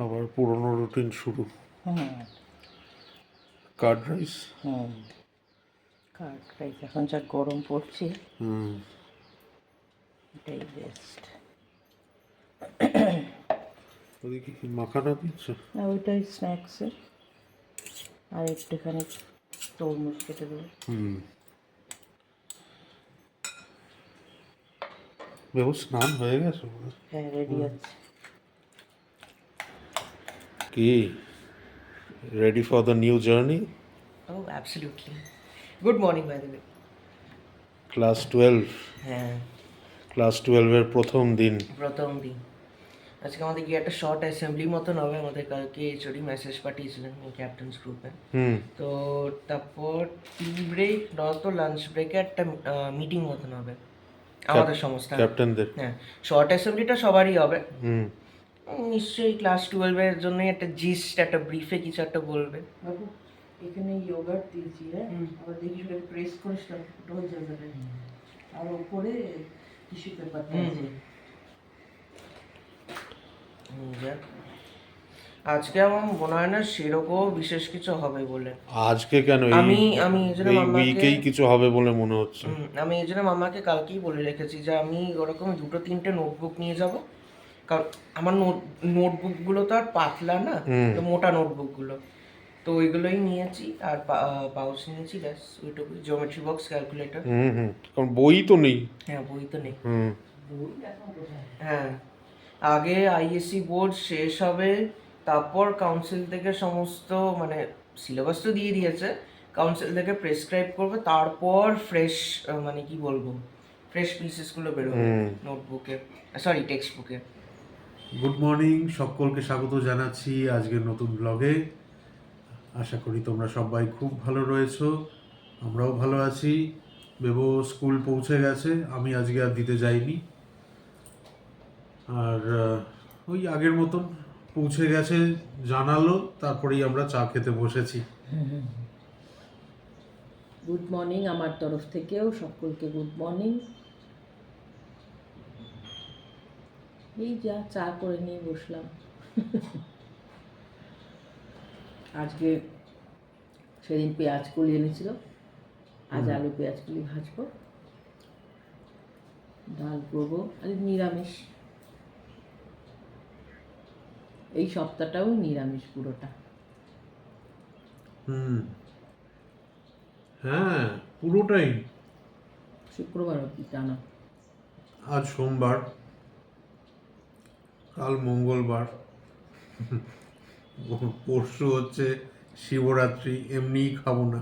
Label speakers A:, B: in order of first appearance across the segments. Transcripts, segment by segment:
A: আবার পুরনো রুটিন শুরু।
B: হুম
A: কার্ড রাইস।
B: হুম কার্ড রাইস এখন যা গরম পড়ছে এটাই বেস্ট।
A: ওদিকে কি মাখানা দিচ্ছে?
B: না ওইটাই স্ন্যাক্সের, আর একটুখানি তরমুজ কেটে দেবো।
A: বেবু স্নান হয়ে গেছে?
B: হ্যাঁ রেডি আছে।
A: কি ready for the new journey?
C: Oh, absolutely. Good morning, by the way.
A: Class 12।
C: হ্যাঁ,
A: ক্লাস 12-এর প্রথম দিন।
C: প্রথম দিন। আজকে আমাদের গিয়ে একটা শর্ট অ্যাসেম্বলি মতন হবে। আমাদের কালকে এইচওডি মেসেজ পাঠিয়েছিলেন ক্যাপ্টেন্স গ্রুপে। তো তারপর টি ব্রেক নয়তো লাঞ্চ ব্রেকে একটা মিটিং মতন হবে আমাদের সমস্ত।
A: ক্যাপ্টেনদের।
C: হ্যাঁ, শর্ট অ্যাসেম্বলিটা সবারই হবে। নিশ্চয়ই ক্লাস 12-এর জন্য একটা জিস্ট, একটা ব্রিফে কিছু একটা বলবে।
B: বাবু এখানে ইয়োগার্ট দিয়েছি, হ্যাঁ আবার দেখি সেটা প্রেস করিস না, ফুটো হয়ে যাবে। আর উপরে টিস্যু পেপারটা আছে।
C: যাক। আজকে আমার মনে হয় না সেরকম বিশেষ কিছু হবে বলে।
A: আজকে কেন?
C: আমি এই জন্য
A: উইকেই কিছু হবে বলে মনে হচ্ছে।
C: আমি এই জন্য মামাকে কালকেই বলে রেখেছি যে আমি ওরকম 2-3টে নোটবুক নিয়ে যাব। কারণ আমার নোটবুকগুলো তো আর পাতলা না, তো মোটা নোটবুকগুলো, তো ওইগুলোই নিয়েছি। আর পাউচ নিয়েছি, ব্যাস ওইটুকুই। Geometry box, calculator.
A: কারণ বই তো নেই।
C: হ্যাঁ, বই তো নেই। হ্যাঁ, আগে আইএসসি বোর্ড শেষ হবে, তারপর কাউন্সিল থেকে সমস্ত মানে সিলেবাস তো দিয়ে দিয়েছে, কাউন্সিল থেকে প্রেসক্রাইব করবে, তারপর ফ্রেশ মানে কি বলবো, ফ্রেশ পিসেসগুলো বেরোবে নোটবুকে, সরি টেক্সট বুকে।
A: গুড মর্নিং, সকলকে স্বাগত জানাচ্ছি আজকের নতুন ব্লগে। আশা করি তোমরা সবাই খুব ভালো রয়েছো, আমরাও ভালো আছি। বেবো স্কুল পৌঁছে গেছে, আমি আজকে আর দিতে যাইনি। আর ওই আগের মতন পৌঁছে গেছে জানালো, তারপরেই আমরা চা খেতে বসেছি।
B: গুড মর্নিং আমার তরফ থেকেও সকলকে গুড মর্নিং। এই যা চা করে নিয়ে বসলাম। আজকে সেদিন পেঁয়াজ কলি এনেছিল, আজ আলু পেঁয়াজ কলি ভাজবো, ডাল করবো। আজ নিরামিষ, এই সপ্তাহটাও নিরামিষ পুরোটা।
A: হ্যাঁ, পুরোটাই।
B: শুক্রবার অব্দি টানা।
A: আজ সোমবার, কাল মঙ্গলবার, পরশু হচ্ছে শিবরাত্রি, এমনিই খাবো না।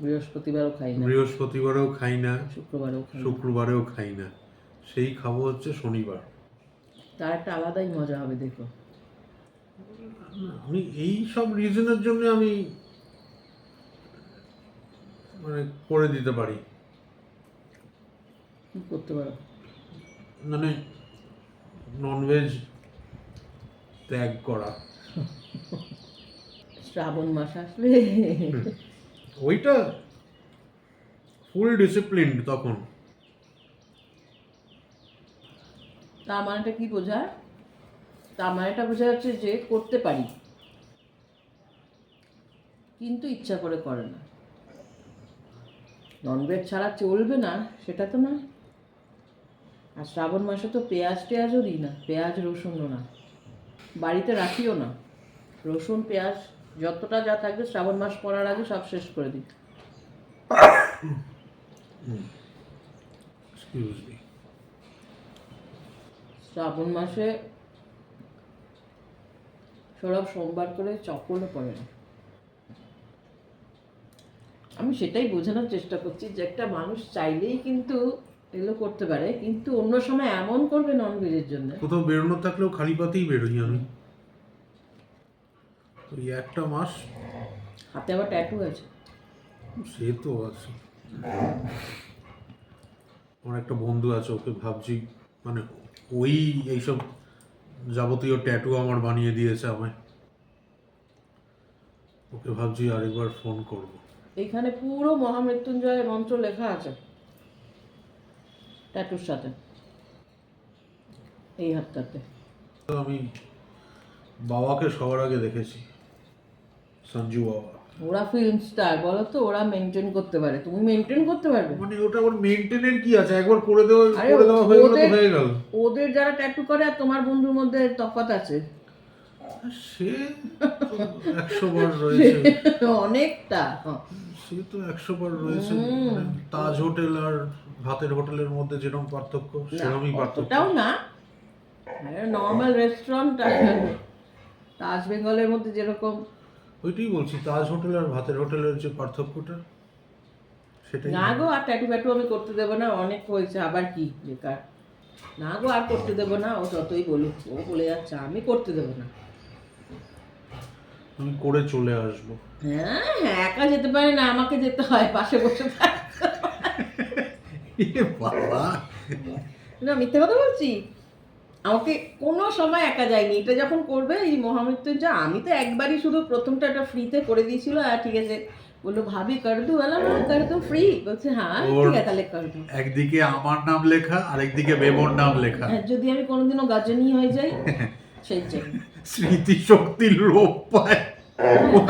B: বৃহস্পতিবারও খাই না,
A: বৃহস্পতিবারেও খাই না,
B: শুক্রবারেও খাই না,
A: শুক্রবারেও খাই না, সেই খাবো হচ্ছে শনিবার।
B: তার একটা আলাদাই মজা হবে দেখো।
A: আমি এই সব রিজনের জন্য আমি মানে করে দিতে পারি,
B: কি করতে পারো?
A: মানে ননভেজ ত্যাগ করা।
B: শ্রাবণ মাস আসলে
A: ওইটা ফুল ডিসিপ্লিন তখন।
B: তার মানেটা কি বোঝায়? তার মানেটা বোঝা যাচ্ছে যে করতে পারি কিন্তু ইচ্ছা করে করে না। ননভেজ ছাড়া চলবে না সেটা তো না। আর শ্রাবণ মাসে তো পেঁয়াজ টেয়াজও দিই না, পেঁয়াজ রসুনও না, বাড়িতে রাখিও না। রসুন পেঁয়াজ যতটা যা থাকবে শ্রাবণ মাস পড়ার আগে সব শেষ করে দিই। শ্রাবণ মাসে সরব সোমবার করে চপ্পলও পড়ে না। আমি সেটাই বোঝানোর চেষ্টা করছি যে একটা মানুষ চাইলেই কিন্তু এগুলো করতে পারে, কিন্তু অন্য সময় এমন করবে ননভেজের জন্য।
A: কোথাও বেরোনো থাকলেও খালি পাতেই বেরোই আমি। ওই একটা মাস।
B: হাতে আবার ট্যাটু আছে।
A: সে তো আছে। আমার একটা বন্ধু আছে, ওকে ভাবছি মানে ওই এইসব যাবতীয় ট্যাটু আমার বানিয়ে দিয়েছে আমায়। ওকে ভাবছি আরেকবার ফোন করব।
B: এখানে পুরো মহামৃত্যুঞ্জয় মন্ত্র লেখা আছে ট্যাটুর সাথে, এই হাতটাতে।
A: তো আমি বাবাকে সবার আগে দেখেছি, সঞ্জু বাবা।
B: ওরা ফিল্ম স্টার, বলো তো, ওরা মেনটেন করতে পারে, তুমি মেনটেন করতে পারবে?
A: মানে ওটা আবার মেনটেনের কি আছে, একবার করে দেওয়া
B: আরে
A: হয়ে গেল তো
B: ওদের-
A: হয়ে গেল।
B: ওদের যারা ট্যাটু করে আর তোমার বন্ধুর মধ্যে তফাৎ আছে
A: সে তো 100 বার রয়েছে,
B: অনেকটা।
A: সে তো 100 বার রয়েছে। মানে তাজ হোটেল আর ভাতের হোটেলের মধ্যে যেরকম পার্থক্য, সেরকমই পার্থক্য।
B: ওটাও না, নর্মাল রেস্টুরেন্ট তাজ বেঙ্গলের মধ্যে যেরকম।
A: ওইটাই বলছি, তাজ হোটেল আর ভাতের হোটেলের যে পার্থক্যটা, সেটাই।
B: না গো, আর ট্যাটু ফ্যাটু আমি করতে দেবো না, অনেক হয়েছে, আবার কি বেকার। না গো, আর করতে দেবো না, ও যতই বলুক, ও বলে যাচ্ছে আমি করতে দেবো না।
A: আমি করে চলে আসবো।
B: হ্যাঁ হ্যাঁ, একা যেতে পারে না, আমাকে যেতে হয়, পাশে বসে থাকতে।
A: বাবা,
B: না, মিথ্যে কথা বলছি? আমাকে কোনো সময় একা যায়নি। এটা যখন করবে এই মহামৃত্যুঞ্জয়, আমি তো একবারই শুধু প্রথমটা একটা ফ্রিতে করে দিয়েছিল, আর ঠিক আছে বললো ভাবি কর দু, বললাম হ্যাঁ কর দু, ফ্রি। বলছে হ্যাঁ ঠিক আছে তাহলে কর দু।
A: একদিকে আমার নাম লেখা, আরেকদিকে বেবর নাম লেখা।
B: আর যদি আমি কোনোদিনও গাজনি হয়ে যাই, সেই জন্য
A: স্মৃতিশক্তির লোপ পায়।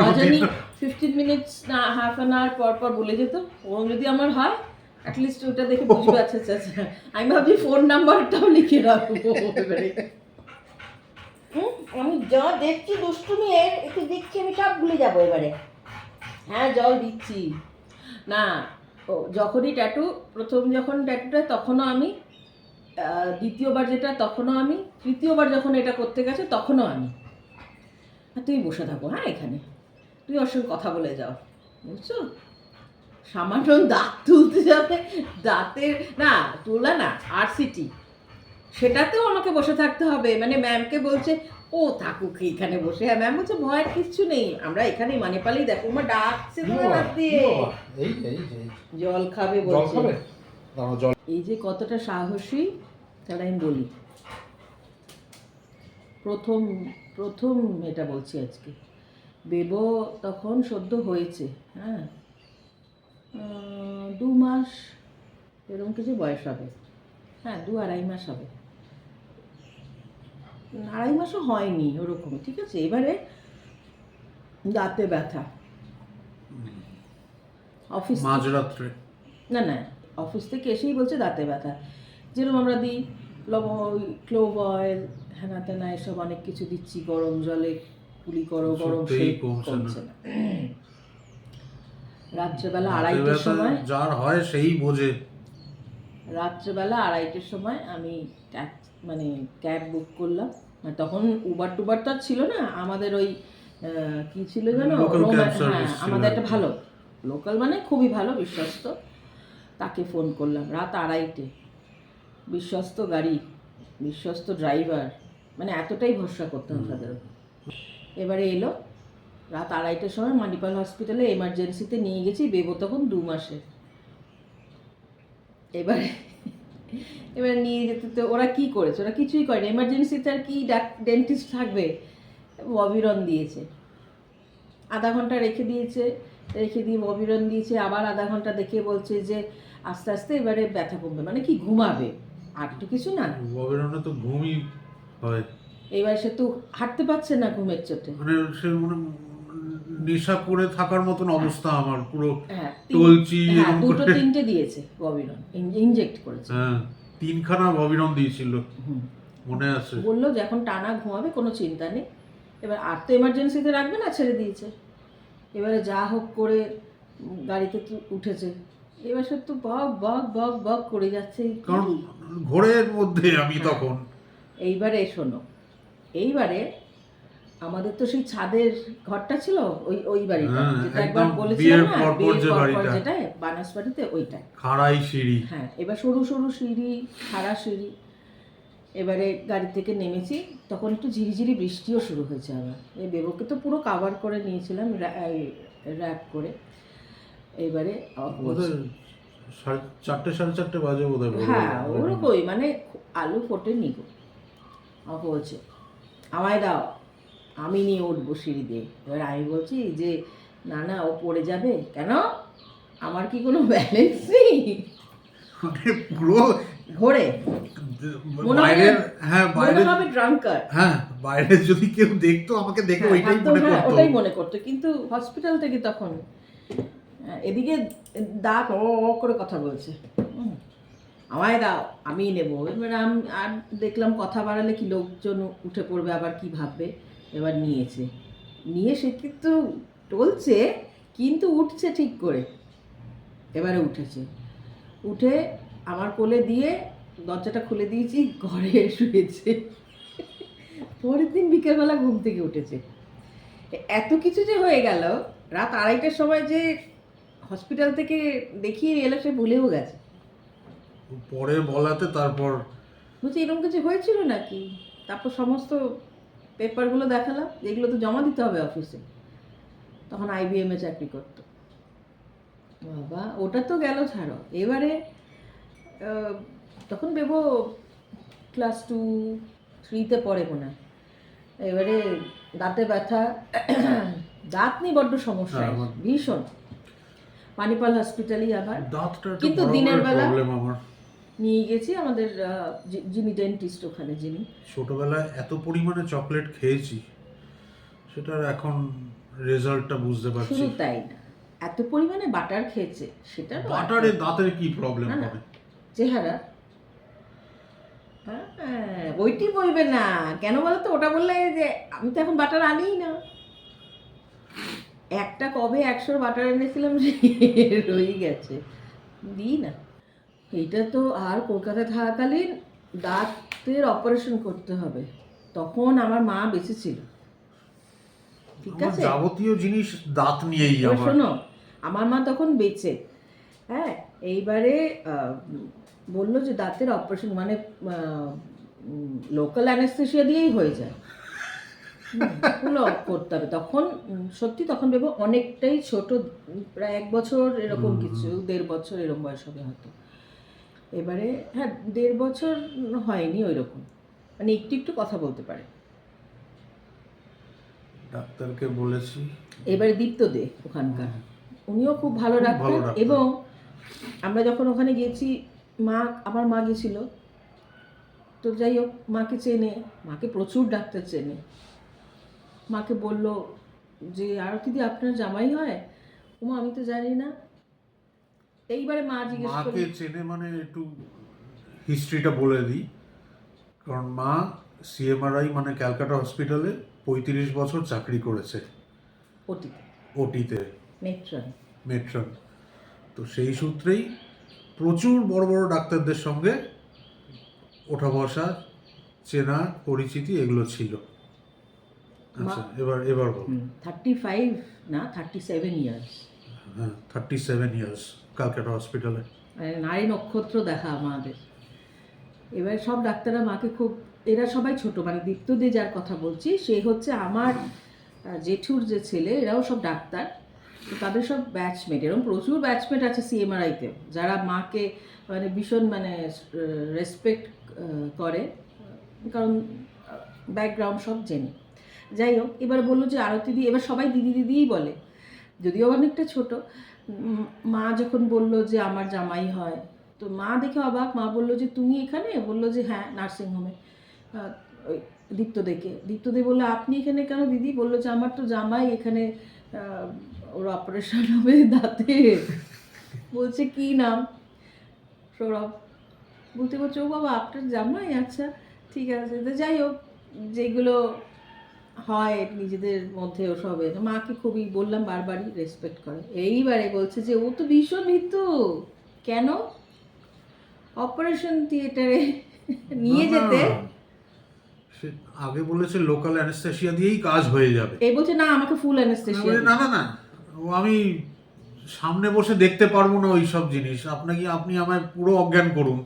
B: গাজনি 15 মিনিটস না হাফ অ্যান আওয়ার পর পর বলে যেত। ওরকম যদি আমার হয়, অ্যাটলিস্ট ওটা দেখে বুঝবে, আচ্ছা আচ্ছা আচ্ছা। আমি ভাবছি ফোন নাম্বারটাও লিখে রাখবো এবারে। আমি যা দেখছি দুষ্টুমি এর, একটু দেখছি আমি সব ভুলে যাবো এবারে। হ্যাঁ জল দিচ্ছি না। ও যখনই ট্যাটু, প্রথম যখন ট্যাটুটা তখনও আমি, দ্বিতীয়বার যেটা তখনও আমি, তৃতীয়বার যখন এটা করতে গেছে তখনও আমি। আর তুমি বসে থাকো হ্যাঁ এখানে, তুই ওর সঙ্গে কথা বলে যাও, বুঝছো? সামান্য দাঁত তুলতে যাবে, দাঁতের না তোলা না, আরসিটি, সেটাতেও আমাকে বসে থাকতে হবে। মানে ম্যামকে বলছে ও থাকুক এখানে বসে, হ্যাঁ ম্যাম বলছে ভয়ের কিচ্ছু নেই, আমরা এখানে মানে পালেই দেখো আমার ডাকছে তোমার হাত দিয়ে জল খাবে বলছে। এই যে কতটা সাহসী তাহলে আমি বলি, প্রথম প্রথম এটা বলছি আজকে। বেবো তখন সদ্য হয়েছে, হ্যাঁ 2 মাস এরকম কিছু বয়স হবে, হ্যাঁ 2-2.5 মাস হবে, 2.5 মাসও হয়নি ওরকম, ঠিক আছে। এবারে দাঁতে ব্যথা, অফিস
A: মাঝরাত্রে
B: না না, অফিস থেকে এসেই বলছে দাঁতে ব্যথা। যেরকম আমরা দিই ক্লোভ অয়েল হ্যানা তেনা এসব অনেক কিছু দিচ্ছি, গরম জলে কুলি করো, গরম
A: সত্যিই
B: শেক,
A: কমছে না।
B: কমছে না। রাত্রেবেলা
A: দাঁতে
B: 2:30টার
A: ব্যথা
B: সময়,
A: যার হয় সেই বোঝে।
B: রাত্রেবেলা 2:30টার সময় আমি মানে ক্যাব বুক করলাম। মানে তখন উবার টুবার তো আর ছিল না আমাদের, ওই কি ছিল জানো,
A: Local cab
B: হ্যাঁ
A: service ছিল
B: আমাদের একটা
A: আর কি।
B: ভালো লোকাল, মানে খুবই ভালো বিশ্বস্ত, তাকে ফোন করলাম রাত 2:30টে। বিশ্বস্ত গাড়ি, বিশ্বস্ত ড্রাইভার, মানে এতটাই ভরসা করতাম তাদের উপর। এবারে এলো রাত 2:30টার সময় মানিপাল হসপিটালে এমার্জেন্সিতে নিয়ে গেছি, বেবো তখন 2 মাসের। এবার নিয়ে যেতে তো ওরা কি করেছে, ওরা কিছুই করেনি, এমার্জেন্সিতে আর কি ডেন্টিস্ট থাকবে, ববিরন দিয়েছে, আধা ঘন্টা রেখে দিয়ে ববিরন দিয়েছে, আবার আধা ঘন্টা দেখে বলছে যে আস্তে আস্তে এবারে ব্যথা কমবে, মানে কি ঘুমাবে, আর তো কিছু না।
A: ববিরনে তো ঘুমই হয়,
B: এবার সে তো হাঁটতে পারছে না ঘুমের চোটে।
A: মানে সে মানে নেশা করে থাকার মতন অবস্থা আমার পুরো,
B: হ্যাঁ
A: টলছি
B: হ্যাঁ,
A: এরকম
B: 2টো
A: করে।
B: 3টে দিয়েছে ববিরন, ইনজেক্ট করেছে।
A: হ্যাঁ 3খানা ববিরন দিয়েছিল,
B: হুম।
A: মনে আছে।
B: বললো যে এখন টানা ঘুমাবে, কোনো চিন্তা নেই। এবার আর তো এমার্জেন্সিতে রাখবে না, ছেড়ে দিয়েছে। এবারে যা হোক করে গাড়িতে উঠেছে, এবার সে তো বক বক বক বক করে যাচ্ছে।
A: কারণ ঘোরের মধ্যে আমি
B: হ্যাঁ।
A: তখন।
B: এইবারে শোনো, এইবারে আমাদের তো সেই ছাদের ঘরটা ছিল, ওই বাড়িটা
A: হ্যাঁ,
B: যেটা একবার
A: একদম
B: বলেছিলাম
A: বিয়ের
B: না,
A: পরপর
B: বিয়ের
A: যে
B: পরপর
A: বাড়িটা।
B: যেটা বানাসবাড়িতে, ওইটাই।
A: খাড়াই সিঁড়ি।
B: হ্যাঁ এবার সরু সরু সিঁড়ি, খাড়া সিঁড়ি। এবারে গাড়ি থেকে নেমেছি, তখন একটু ঝিরিঝিরি বৃষ্টিও শুরু হয়েছে আবার। এই বেবুকে তো পুরো কাভার করে নিয়েছিলাম র্যাপ করে। এবারে
A: বোধহয় 4:30 4:30 বাজে বোধহয়।
B: হ্যাঁ ওরকমই, মানে আলু ফোটে নিগো। আমাকে বলছে আমায় দাও, আমি নিয়ে উঠবো সিঁড়ি দিয়ে। এবার আমি বলছি যে না না, ও পড়ে যাবে। কেন, আমার কি কোনো ব্যালেন্স নেই?
A: মানে পুরো
B: ঘোরে মনে হবে-
A: বাইরের, হ্যাঁ
B: মনে
A: বাইরের,
B: হবে ড্রাঙ্কার।
A: হ্যাঁ বাইরে যদি কেউ দেখতো আমাকে দেখে ওইটাই মনে করতো।
B: ওটাই মনে করতো, কিন্তু হসপিটাল থেকে তখন এদিকে দাঁত ও ও করে কথা বলছে, আমায় দাও আমি নেবো। এবার আর দেখলাম কথা বাড়ালে কি লোকজন উঠে পড়বে, আবার কি ভাববে। এবার নিয়ে সে কিন্তু টলছে, কিন্তু উঠছে ঠিক করে। এবারে উঠে আমার কোলে দিয়ে দরজাটা খুলে দিয়েছি, ঘরে শুয়েছে। পরের দিন বিকেলবেলা ঘুম থেকে উঠেছে। এত কিছু যে হয়ে গেল, রাত 2:30টার সময় যে হসপিটাল থেকে দেখিয়ে এলো সে ভুলেও গেছে।
A: পরে বলাতে তারপর
B: বলছি এরকম কিছু হয়েছিল নাকি। তারপর সমস্ত পেপারগুলো দেখালাম, যেগুলো তো জমা দিতে হবে অফিসে। তখন IBM-এ চাকরি করতো। বাবা ওটা তো গেল ছাড়ো। এবারে তখন বেবো ক্লাস 2-3-তে পড়ে মনে হয়। এবারে দাঁতে ব্যথা, দাঁত নিয়ে বড্ড সমস্যা,
A: হ্যাঁ,
B: ভীষণ। পানিপাল হসপিটালই আবার।
A: দাঁতটা একটু
B: কিন্তু
A: বড়
B: দিনের
A: বড়
B: বেলা
A: প্রবলেম আমার।
B: নিয়ে গেছি আমাদের যিনি ডেন্টিস্ট ওখানে, যিনি
A: ছোটবেলায় এত পরিমাণে চকলেট খেয়েছি, সেটার এখন রেজাল্টটা বুঝতে পারছি।
B: শুধু তাই না, এত পরিমাণে বাটার খেয়েছে, সেটা
A: বাটারে দাঁতের কি প্রবলেম
B: না, না।
A: হবে?
B: চেহারা, হ্যাঁ ওইটি বলবে না কেন বলো তো। ওটা বললে যে আমি তো এখন বাটার আনিই না। একটা কবে 100 বাটার এনেছিলাম, রয়ে গেছে, দিই না। এইটা তো আর কলকাতায় থাকাকালীন দাঁতের অপারেশন করতে হবে, তখন আমার মা বেঁচে ছিল, ঠিক
A: আমার
B: আছে।
A: যাবতীয় জিনিস দাঁত নিয়েই
B: এবার
A: আমার।
B: শোনো, আমার মা তখন বেঁচে, হ্যাঁ, এইবারে বললো যে দাঁতের অপারেশন মানে লোকাল অ্যানেস্থেশিয়া দিয়েই হয়ে যায়, ওগুলো করতে হবে। তখন সত্যি তখন ভেবো অনেকটাই ছোট, প্রায় 1 বছর এরকম কিছু, 1.5 বছর এরকম বয়স হবে হয়তো। এবারে হ্যাঁ 1.5 বছর হয়নি ওই রকম, মানে একটু একটু কথা বলতে পারে।
A: ডাক্তারকে বলেছি।
B: এবারে দীপ্ত দে ওখানকার, উনিও খুব ভালো
A: খুব
B: ডাক্তার।
A: ভালো ডাক্তার।
B: এবং আমরা যখন ওখানে গেছি, আমার মা গেছিল তো, যাই হোক মাকে চেনে, মাকে প্রচুর ডাক্তার চেনে। মাকে বলল যে আরতি দি আপনার জামাই হয়। ওমা আমি তো জানি না। এইবারে মা জিজ্ঞেস করে,
A: মাকে চেনে মানে একটু হিস্ট্রিটা বলে দিই। কারণ মা CMRI মানে ক্যালকাটা হসপিটালে 35 বছর চাকরি করেছে ওটিতে, মেট্রন। তো সেই সূত্রেই প্রচুর বড় বড় ডাক্তারদের সঙ্গে ওঠা বসা, চেনা পরিচিতি এগুলো ছিল। আচ্ছা এবার বল।
B: 35 না 37 ইয়ার্স,
A: হ্যাঁ 37 ইয়ার্স ক্যালকাটা হসপিটালে।
B: মানে নারী নক্ষত্র দেখা আমাদের। এবার সব ডাক্তাররা মাকে খুব, এরা সবাই ছোট, মানে দীপ্ত দে যার কথা বলছি সে হচ্ছে আমার জেঠুর যে ছেলে, এরাও সব ডাক্তার। তো তাদের সব ব্যাচমেট, এরকম প্রচুর ব্যাচমেট আছে CMRI-তেও, যারা মাকে মানে ভীষণ মানে রেসপেক্ট করে, কারণ ব্যাকগ্রাউন্ড সব জেনে। যাই হোক, এবার বললো যে আরতি দি, এবার সবাই দিদি দিদিই বলে, যদিও অনেকটা ছোট। মা যখন বলল যে আমার জামাই হয়, তো মা দেখে অবাক। মা বললো যে তুমি এখানে? বললো যে হ্যাঁ নার্সিংহোমে। ওই দীপ্ত দে বললো আপনি এখানে কেন দিদি? বললো যে আমার তো জামাই এখানে, ওর অপারেশন হবে দাঁতে। বলছে কি নাম? সৌরভ। বলছে ও বাবা আপনার জামাই, আচ্ছা ঠিক আছে। তো যাই হোক, যেগুলো হয় নিজেদের মধ্যে ওসবে, মাকে খুবই বললাম বারবারই রেসপেক্ট করে। এইবারে বলছে যে ও তো ভীষণ ভীতু। কেন? অপারেশন থিয়েটারে নিয়ে যেতে
A: সে আগে বলেছে লোকাল অ্যানেস্থেশিয়া দিয়েই কাজ হয়ে যাবে।
B: এই বলছে না আমাকে ফুল
A: আমি
B: অ্যানেস্থেশিয়া।
A: বলি, না না না, ও আমি সামনে বসে দেখতে পারবো না ওই সব জিনিস, আপনি আমায় পুরো অজ্ঞান করুন।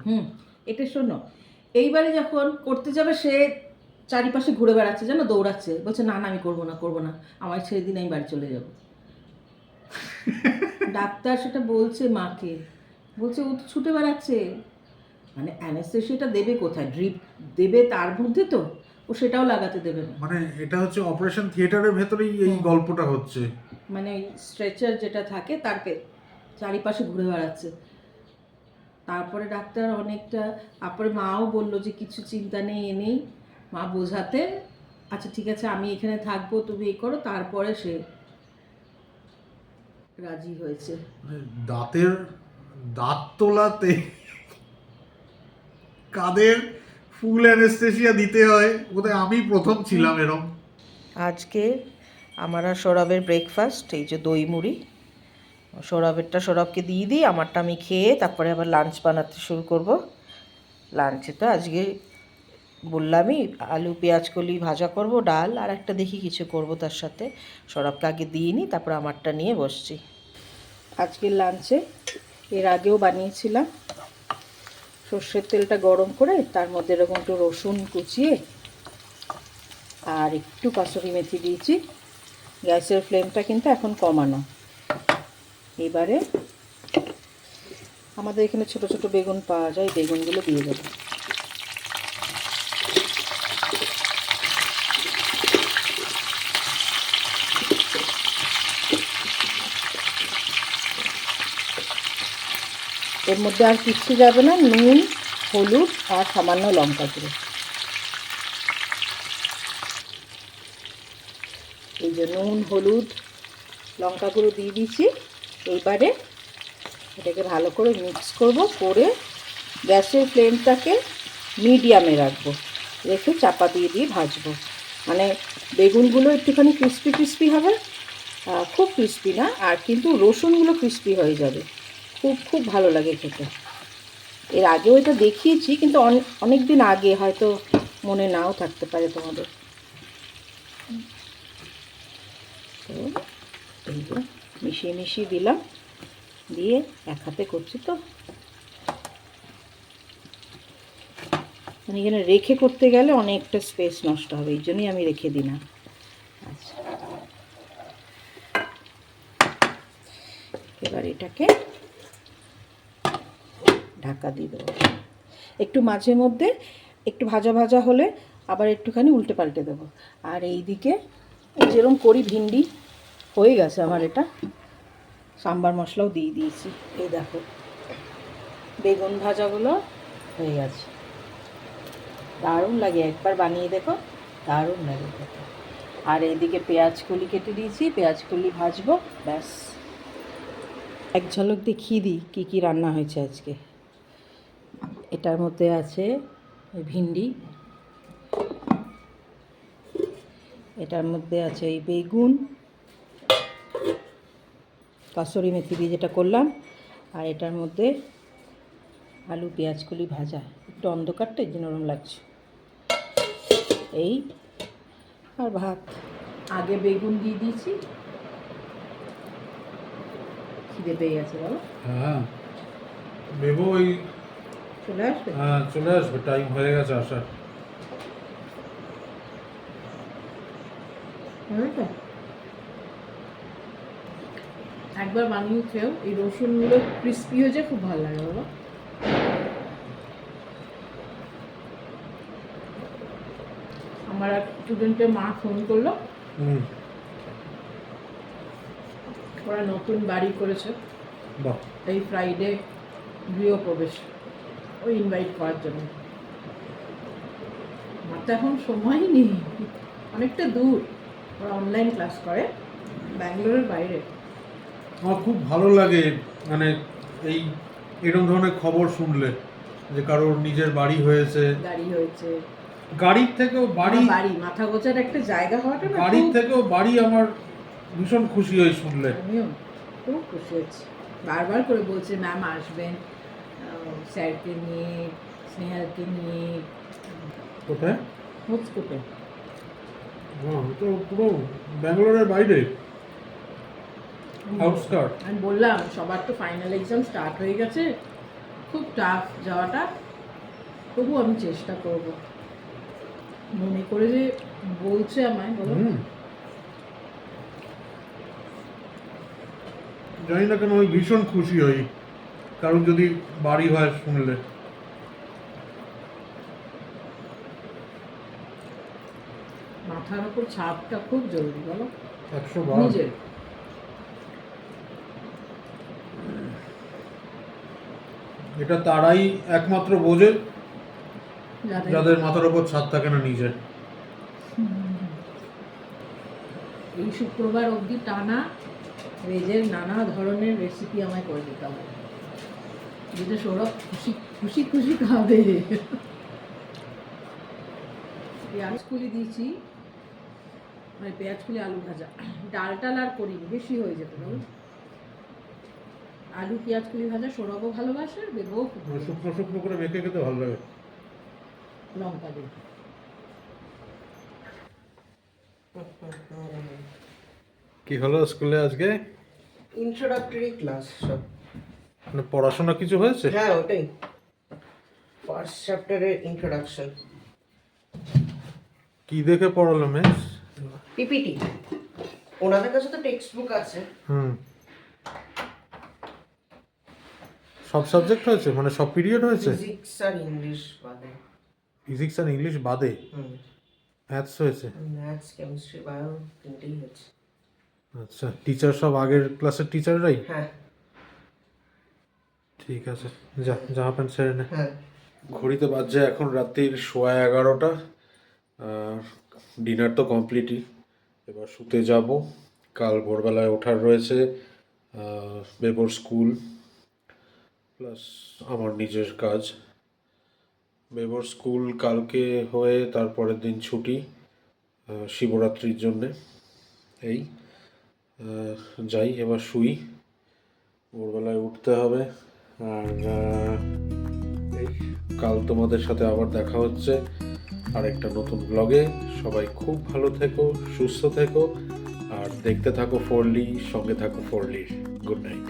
B: এটা শোনো, এইবারে যখন করতে যাবে সে চারিপাশে ঘুরে বেড়াচ্ছে, জানো, দৌড়াচ্ছে, বলছে না না আমি করবো না, আমার ছেড়ে দিন, আমি বাড়ি চলে যাব। ডাক্তার সেটা বলছে মাকে, বলছে ও তো ছুটে বেড়াচ্ছে। মানে অ্যানেস্থেশিয়াটা দেবে কোথায়? ড্রিপ দেবে তার মধ্যে, তো ও সেটাও লাগাতে দেবে না।
A: মানে এটা হচ্ছে অপারেশন থিয়েটারের ভেতরেই এই গল্পটা হচ্ছে।
B: মানে স্ট্রেচার যেটা থাকে তার চারিপাশে ঘুরে বেড়াচ্ছে। তারপরে ডাক্তার অনেকটা, তারপরে মাও বললো যে কিছু চিন্তা নেই এনেই, মা বোঝাতে আচ্ছা ঠিক আছে আমি এখানে থাকবো তুমি এই করো, তারপরে সে রাজি হয়েছে।
A: মানে দাঁত তোলাতে কাদের ফুল অ্যানেস্থেসিয়া দিতে হয়, বোধহয় আমি প্রথম ছিলাম এরকম।
B: আজকে আমার আর সৌরভের ব্রেকফাস্ট এই যে দই মুড়ি, সৌরভেরটা সৌরভকে দিয়ে দিই, আমারটা আমি খেয়ে তারপরে আবার লাঞ্চ বানাতে শুরু করব। লাঞ্চে তো আজকে বললামই আলু পেঁয়াজ কলি ভাজা করব, ডাল আর একটা দেখি কিছু করব তার সাথে। সৌরভকে আগে দিয়ে নিই, তারপর আমারটা নিয়ে বসছি। আজকের লাঞ্চে এর আগেও বানিয়েছিলাম, সর্ষের তেলটা গরম করে তার মধ্যে এরকম একটু রসুন কুচিয়ে আর একটু কাসুরি মেথি দিয়েছি। গ্যাসের ফ্লেমটা কিন্তু এখন কমানো। এবারে আমাদের এখানে ছোট ছোট বেগুন পাওয়া যায়, বেগুনগুলো দিয়ে দেবো। এর মধ্যে আর কিচ্ছু যাবে না, নুন হলুদ আর সামান্য লঙ্কা গুঁড়ো। এই যে নুন হলুদ লঙ্কা গুঁড়ো দিয়ে দিয়েছি। এইবারে এটাকে ভালো করে মিক্স করব, করে গ্যাসের ফ্লেমটাকে মিডিয়ামে রাখবো, রেখে চাপা দিয়ে দিয়ে ভাজবো। মানে বেগুনগুলো একটুখানি ক্রিস্পি ক্রিস্পি হবে, খুব ক্রিস্পি না, আর কিন্তু রসুনগুলো ক্রিস্পি হয়ে যাবে, খুব খুব ভালো লাগে খেতে। এর আগেও এটা দেখিয়েছি, কিন্তু অনেক দিন আগে, হয়তো মনে নাও থাকতে পারে তোমাদের। তো এই যে মিশিয়ে মিশিয়ে দিলাম, দিয়ে এক হাতে করছি তো, মানে এখানে রেখে করতে গেলে অনেকটা স্পেস নষ্ট হবে, এই জন্যই আমি রেখে দিই না। আচ্ছা, এবার এটাকে ঢাকা দিয়ে দেবো। একটু মাঝে মধ্যে একটু ভাজা ভাজা হলে আবার একটুখানি উল্টে পাল্টে দেবো। আর এই দিকে যেরকম করি ভিন্ডি হয়ে গেছে আমার, এটা সাম্বার মশলাও দিয়ে দিয়েছি। এই দেখো বেগুন ভাজাগুলো হয়ে গেছে, দারুণ লাগে, একবার বানিয়ে দেখো, দারুণ লাগে খেতে। আর এইদিকে পেঁয়াজ কলি কেটে দিয়েছি, পেঁয়াজ কলি ভাজবো, ব্যাস। এক ঝলক দেখিয়ে দিই কী কী রান্না হয়েছে আজকে। এটার মধ্যে আছে ভিন্ডি, এটার মধ্যে আছে এই বেগুন কাসুরি মেথি দিয়ে যেটা করলাম, আর এটার মধ্যে আলু পেঁয়াজ কলি ভাজা, একটু অন্ধকারটা এই জন্য নরম লাগছে, এই আর ভাত। আগে বেগুন দিয়ে দিয়েছি, খিদে পেয়ে গেছে বলো।
A: হ্যাঁ বেবো ওই
B: চলে আসবে,
A: হ্যাঁ চলে আসবে, টাইম হয়ে গেছে আসার।
B: একবার বানিয়ে খেয়েও, এই রসুনগুলো ক্রিস্পি হয়ে যায়, খুব ভালো লাগে বলো। আমার এক স্টুডেন্টের মা ফোন করলো, ওরা নতুন বাড়ি করেছে,
A: বাহ,
B: এই ফ্রাইডে গৃহপ্রবেশ, ওই ইনভাইট করার জন্য। আমার তো এখন সময়ই নেই, অনেকটা দূর, ওরা অনলাইন ক্লাস করে ব্যাঙ্গালোরের বাইরে।
A: আমার খুব ভালো লাগে মানে এই এরকম ধরনের খবর শুনলে, যে কারোর নিজের বাড়ি হয়েছে,
B: গাড়ি হয়েছে,
A: গাড়ির থেকেও বাড়ি,
B: বাড়ি মাথা গোছার একটা জায়গা হওয়াটা না,
A: গাড়ির থেকেও বাড়ি আমার ভীষণ খুশি হই শুনলে।
B: আমিও খুব খুশি হয়েছি। বারবার করে বলছে ম্যাম আসবেন, স্যারকে নিয়ে, স্নেহাকে নিয়ে।
A: কোথায়?
B: হোপসকোপে।
A: হ্যাঁ তো পুরো ব্যাঙ্গালোরের বাইরে, আউটস্কার্ট।
B: আমি বললাম সবার তো ফাইনাল এক্সাম স্টার্ট হয়ে গেছে, খুব টাফ যাওয়াটা, তবু আমি চেষ্টা করব। মনে করে যে বলছে আমায়, বলো।
A: জানি না কেন আমি ভীষণ খুশি হই কারণ যদি বাড়ি হয় শুনলে।
B: মাথার উপর ছাপটা খুব জরুরি বলো,
A: 100
B: নিজের।
A: এটা তারাই একমাত্র বোঝে
B: যাদের
A: যাদের মাথার উপর ছাদ থাকে না নিজের।
B: এই শুক্রবার অবধি টানা ভেজের নানা ধরনের রেসিপি আমায় করে দিতে হবে, যেটা সৌরভ খুশি খুশি খুশি খাবে। পেঁয়াজ কুলি দিয়েছি, মানে পেঁয়াজ কুলি আলু ভাজা, ডাল টাল আর করিনি, বেশি হয়ে যেত বলো। আলু পেঁয়াজ কুলি ভাজা সৌরভও ভালোবাসে, বেবও খুব
A: শুকনো শুকনো করে মেখে খেতে ভালো লাগে।
B: লঙ্কা দিয়ে।
A: কি হলো স্কুলে আজকে?
C: ইন্ট্রোডাক্টরি ক্লাস সব।
A: মানে পড়াশোনা কিছু হয়েছে?
C: হ্যাঁ ওটাই, ফার্স্ট চ্যাপ্টারের ইন্ট্রোডাকশন।
A: কি দেখে পড়ালো মিস?
C: পিপিটি, ওনাদের কাছে তো টেক্সট বুক আছে।
A: সব সাবজেক্ট হয়েছে, মানে সব পিরিয়ড হয়েছে?
C: ফিজিক্স আর ইংলিশ বাদে।
A: ফিজিক্স আর ইংলিশ বাদে ম্যাথস হয়েছে?
C: ম্যাথস, কেমিস্ট্রি, বায়ো তিনটেই হয়েছে।
A: আচ্ছা, টিচার সব আগের ক্লাসের টিচাররাই?
C: হ্যাঁ
A: ঠিক আছে, যা জামা প্যান্ট ছেড়ে নে।
C: হ্যাঁ।
A: ঘড়িতে বাজছে এখন রাত্রির 11:15। আর ডিনার তো কমপ্লিটই, এবার শুতে যাব। কাল ভোরবেলায় ওঠার রয়েছে, বেবোর স্কুল প্লাস আমার নিজের কাজ। বেবোর স্কুল কালকে হয়ে তারপরের দিন ছুটি শিবরাত্রির জন্যে। এই যাই, এবার শুই, ভোরবেলায় উঠতে হবে। আর এই কাল তোমাদের সাথে আবার দেখা হচ্ছে আরেকটা নতুন ব্লগে। সবাই খুব ভালো থেকো, সুস্থ থেকো, আর দেখতে থাকো ফোরলি, সঙ্গে থাকো ফোরলি। Good night.